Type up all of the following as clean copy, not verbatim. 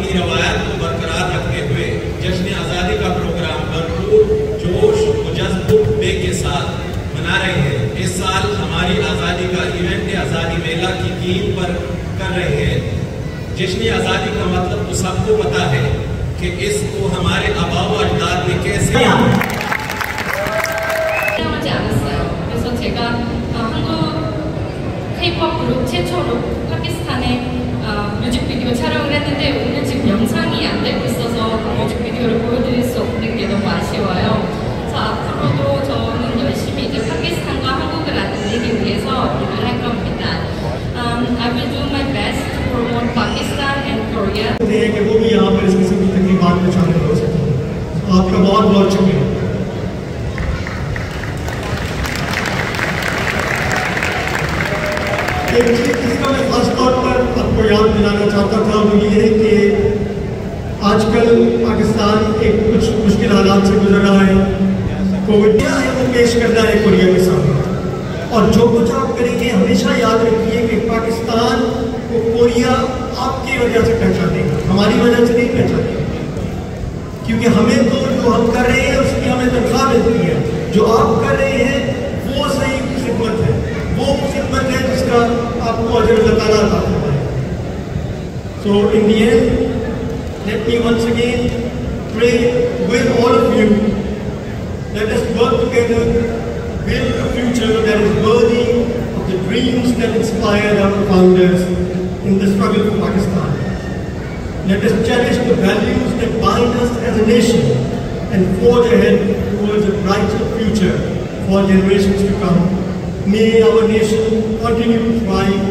अपनी रवायत को बरकरार रखते हुए जश्न आज़ादी का प्रोग्राम भरपूर जोश मुजज़्ज़बे के साथ मना रहे हैं। इस साल हमारी आज़ादी का इवेंट आज़ादी मेला की थीम पर कर रहे हैं। जश्न आज़ादी का मतलब तो सबको पता है कि इसको हमारे आबा व अजदाद ने कैसे K-pop 그룹 최초로 파키스탄에 뮤직비디오 촬영을 했는데 오늘 지금 영상이 안 되고 있어서 뮤직비디오를 보여드릴 수 없는 게 너무 아쉬워요. 그래서 앞으로도 저는 열심히 이제 파키스탄과 한국을 알리기 위해서 일을 할 겁니다. I will do my best to promote Pakistan and Korea. कि वो भी यहाँ पर इस किस्म की तकरीबात में शामिल हो सके। आपका बहुत बहुत शुक्रिया। एक चीज़ जिसका मैं खास तौर पर आपको याद दिलाना चाहता था वो ये है कि आजकल पाकिस्तान एक कुछ मुश्किल हालात से गुजर रहा है। कोविड क्या है वो पेश करना है कोरिया के सामने, और जो कुछ आप करेंगे हमेशा याद रखिए कि पाकिस्तान को कोरिया आपकी वजह से पहचानेगा, हमारी वजह से नहीं पहचानेगा। क्योंकि हमें तो जो हम कर रहे हैं उसकी हमें तनख्वाह मिलती है, जो आप कर रहे हैं वो सही खिदमत है, वो खिदमत है जिसका आपको अजर अल्लाह ताला अता करता है। So in the end, let me once again pray with all of you. Let us work together, build a future that is worthy of the dreams that inspired our founders in the struggle for Pakistan. Let us cherish the values that bind us as a nation and forge ahead towards a brighter future for generations to come. May our nation continue to thrive,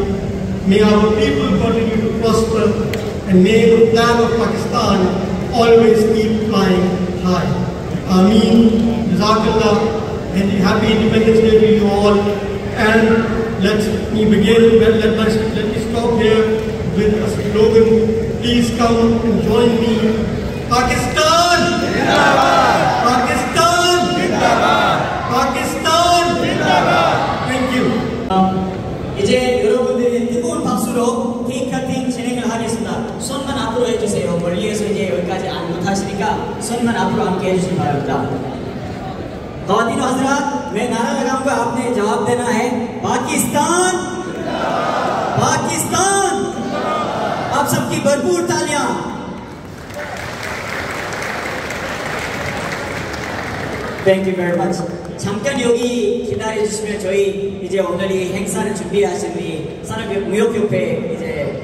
may our people continue to prosper, and may the flag of Pakistan always keep flying high. Ameen. Jazakallah, and happy Independence Day to you all. And let me begin, let me stop here with a slogan. Please come and join me. Pakistan! Zindabad! Pakistan! Zindabad! Pakistan! Zindabad! Thank you. 이제 여러분들이 뜨거운 박수로 케이크 커팅 진행을 하겠습니다. 손만 앞으로 해주세요. 멀리에서 이제 여기까지 안 못하시니까 손만 앞으로 함께 해주시기 바랍니다. ख़वातीन हज़रात, मैं नारा लगाऊंगा, आपने जवाब देना है पाकिस्तान, पाकिस्तान। आप सबकी भरपूर तालियां। Thank you very much. 잠깐 여기 기다려 주시면 저희 이제 오늘 이 행사를 준비하신 우리 산업무역협회 이제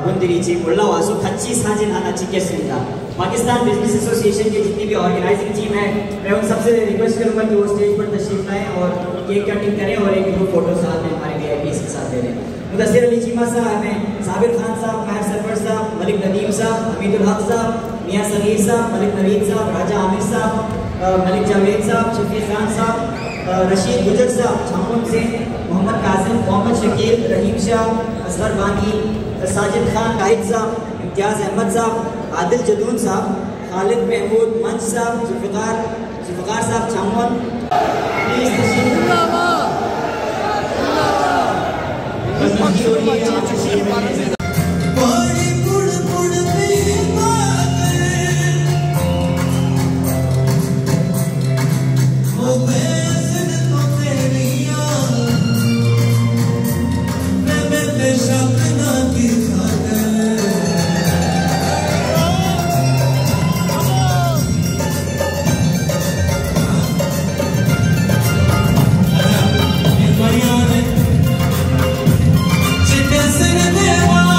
분들이 지금 올라와서 같이 사진 하나 찍겠습니다. Pakistan business association की जितनी भी ऑर्गेनाइजिंग टीम है, मैं उन सबसे रिक्वेस्ट करूंगा कि वो स्टेज पर तशरीफ लाएं और केक कटिंग करें और एक ग्रुप फोटो साथ में हमारे वीआईपीज़ के साथ ले लें। मुदस्सिर अली चीमा साहब हैं, साबिर खान साहब, महर सरफर साहब, मलिक नदीम साहब, हमीदुल हक साहब, मियां सगीर साहब, मलिक नवीद साहब, राजा आमिर साहब, मलिक जावेद साहब, शफी खान साहब, रशीद गुजर साहब, छामुन सिंह, मोहम्मद कासिम, मोहम्मद शकील, रहीम शाह, असगर बानी, साजिद खान, काहिद साहब, इम्तियाज़ अहमद साहब, आदिल जदून साहब, खालिद महमूद मंच साहब, जुल्फ़िकार साहब छामुन। Chicken singing,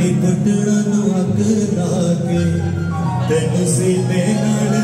कोई कुटड़ा नु अग लाके तेन सीने नाल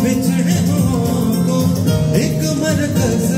बिछड़े हो को एक मरकज